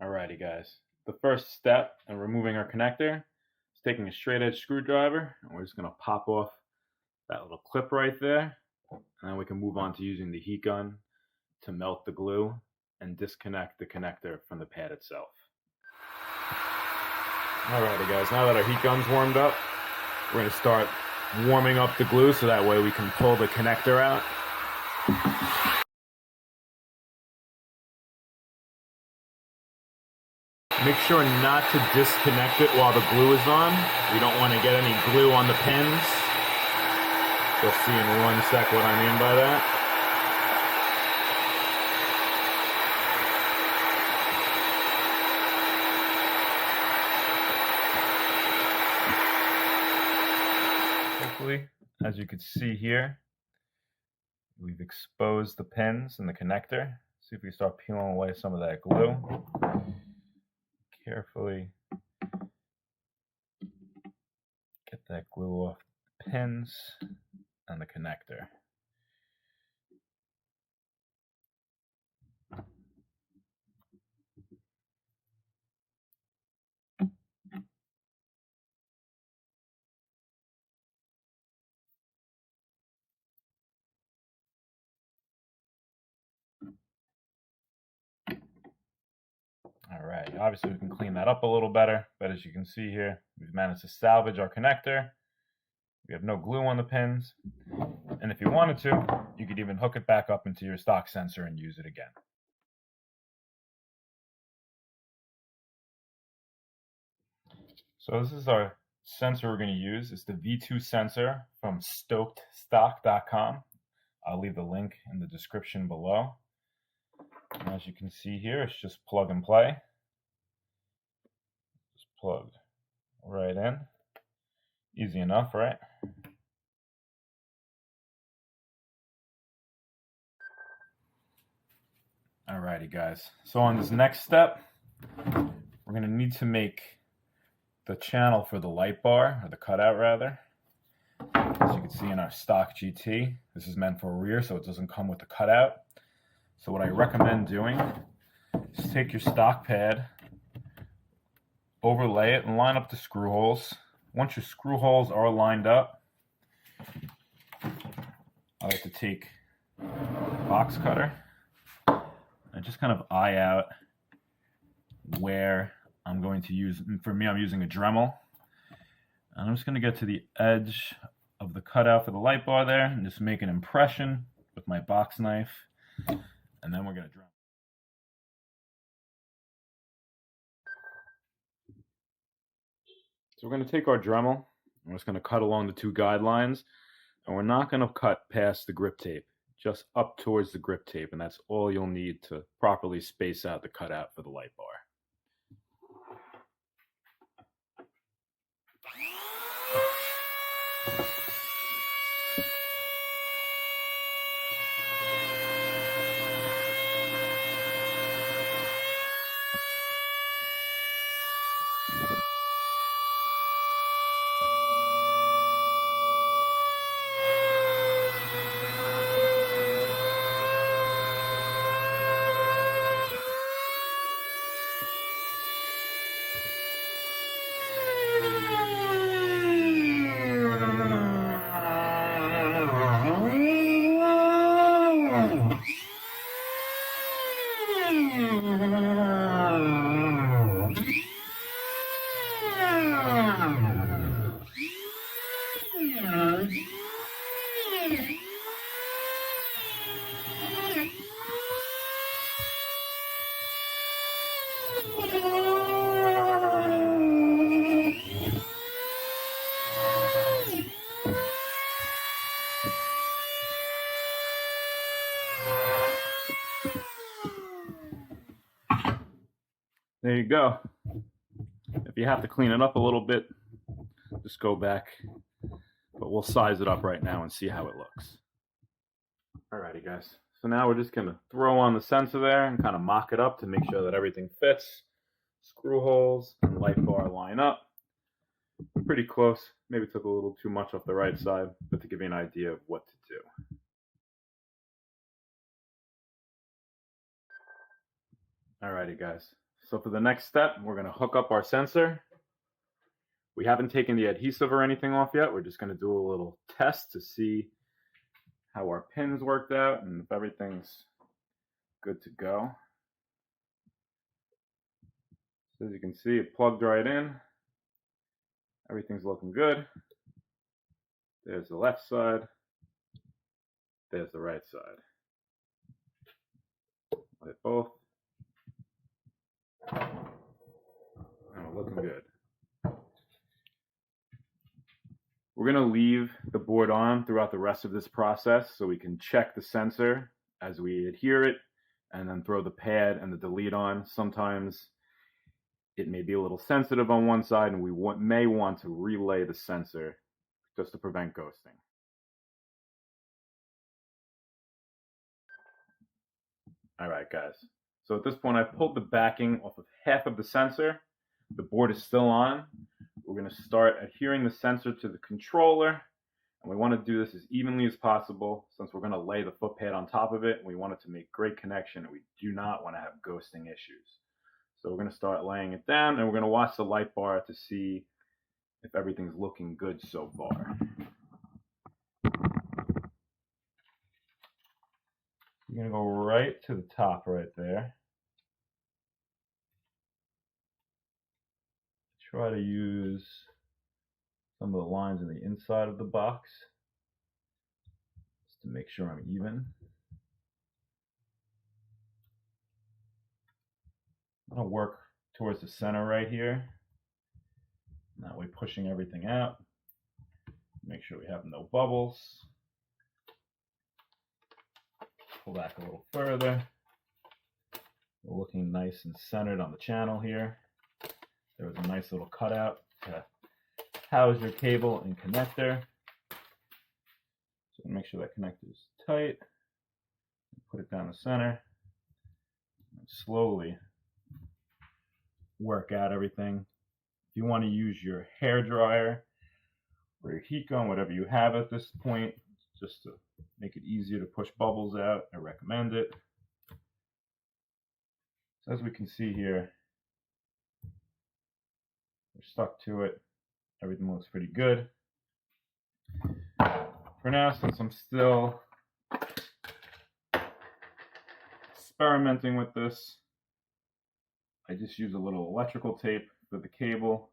Alrighty guys, the first step in removing our connector is taking a straight edge screwdriver, and we're just going to pop off that little clip right there, and then we can move on to using the heat gun to melt the glue and disconnect the connector from the pad itself. Alrighty guys, now that our heat gun's warmed up, we're going to start warming up the glue so that way we can pull the connector out. Make sure not to disconnect it while the glue is on. We don't want to get any glue on the pins. You'll see in 1 sec what I mean by that. Hopefully, as you can see here, we've exposed the pins and the connector. See if we start peeling away some of that glue. Carefully get that glue off the pins and the connector. Alright, obviously we can clean that up a little better, but as you can see here, we've managed to salvage our connector. We have no glue on the pins, and if you wanted to, you could even hook it back up into your stock sensor and use it again. So this is our sensor we're going to use. It's the V2 sensor from stokedstock.com. I'll leave the link in the description below. And as you can see here, it's just plug and play. Just plug right in. Easy enough, right? Alrighty guys, so on this next step, we're going to need to make the channel for the light bar, or the cutout rather. As you can see in our stock GT, this is meant for rear, so it doesn't come with the cutout. So what I recommend doing is take your stock pad, overlay it, and line up the screw holes. Once your screw holes are lined up, I like to take a box cutter and just kind of eye out where I'm going to use. For me, I'm using a Dremel. And I'm just going to get to the edge of the cutout for the light bar there and just make an impression with my box knife. And then we're going to Dremel. So we're going to take our Dremel. I'm just going to cut along the 2 guidelines. And we're not going to cut past the grip tape, just up towards the grip tape. And that's all you'll need to properly space out the cutout for the light bar. There you go. If you have to clean it up a little bit, just go back. But we'll size it up right now and see how it looks. Alrighty guys, so now we're just going to throw on the sensor there and kind of mock it up to make sure that everything fits. Screw holes and light bar line up. Pretty close. Maybe took a little too much off the right side, but to give you an idea of what to do. Alrighty guys, So for the next step, we're going to hook up our sensor. We haven't taken the adhesive or anything off yet. We're just going to do a little test to see how our pins worked out and if everything's good to go. So as you can see, it plugged right in. Everything's looking good. There's the left side. There's the right side. Hit both. And we're looking good. We're going to leave the board on throughout the rest of this process so we can check the sensor as we adhere it and then throw the pad and the delete on. Sometimes it may be a little sensitive on one side and we may want to relay the sensor just to prevent ghosting. All right, guys. So at this point, I pulled the backing off of half of the sensor. The board is still on. We're going to start adhering the sensor to the controller. And we want to do this as evenly as possible since we're going to lay the foot pad on top of it. We want it to make great connection and we do not want to have ghosting issues. So we're going to start laying it down and we're going to watch the light bar to see if everything's looking good so far. You're going to go right to the top right there. Try to use some of the lines in the inside of the box just to make sure I'm even. I'm going to work towards the center right here. That way pushing everything out. Make sure we have no bubbles. Pull back a little further. We're looking nice and centered on the channel here. There was a nice little cutout to house your cable and connector. So make sure that connector is tight. Put it down the center. And slowly work out everything. If you want to use your hair dryer or your heat gun, whatever you have at this point, just to make it easier to push bubbles out, I recommend it. So as we can see here, we're stuck to it. Everything looks pretty good. For now, since I'm still experimenting with this, I just use a little electrical tape for the cable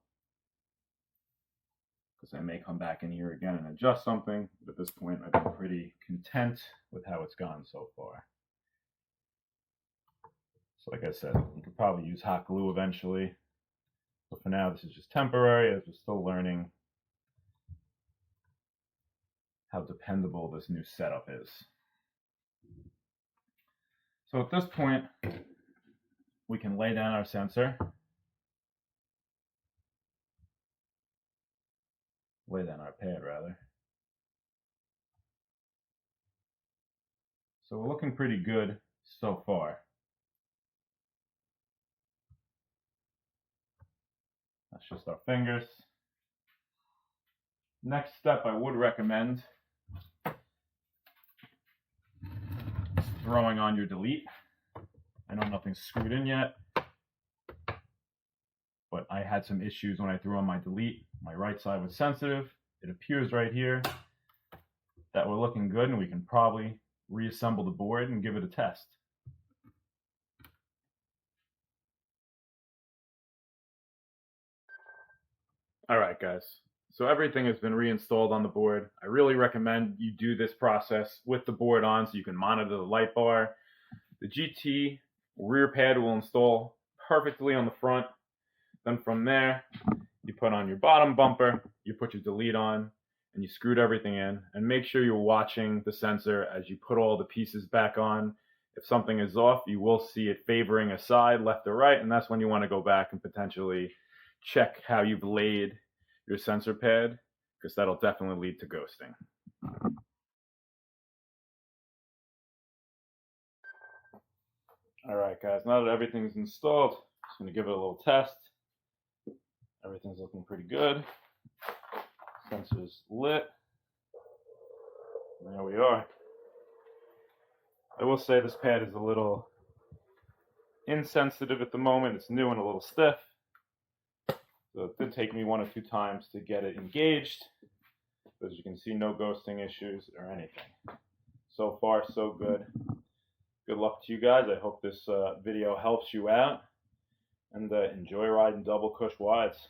because I may come back in here again and adjust something. But at this point, I've been pretty content with how it's gone so far. So like I said, you could probably use hot glue eventually. But for now, this is just temporary as we're still learning how dependable this new setup is. So at this point, we can lay down our sensor. Lay down our pad, rather. So we're looking pretty good so far. That's just our fingers. Next step I would recommend is throwing on your delete. I know nothing's screwed in yet, but I had some issues when I threw on my delete. My right side was sensitive. It appears right here that we're looking good and we can probably reassemble the board and give it a test. All right, guys. So everything has been reinstalled on the board. I really recommend you do this process with the board on so you can monitor the light bar. The GT rear pad will install perfectly on the front. Then from there, you put on your bottom bumper, you put your delete on, and you screwed everything in. And make sure you're watching the sensor as you put all the pieces back on. If something is off, you will see it favoring a side, left or right, and that's when you want to go back and potentially check how you've laid your sensor pad, because that'll definitely lead to ghosting. All right, guys, now that everything's installed, just going to give it a little test. Everything's looking pretty good. Sensor's lit. There we are. I will say this pad is a little insensitive at the moment. It's new and a little stiff. So it did take me 1 or 2 times to get it engaged. But as you can see, no ghosting issues or anything. So far, so good. Good luck to you guys. I hope this video helps you out. And enjoy riding double Kush Wides.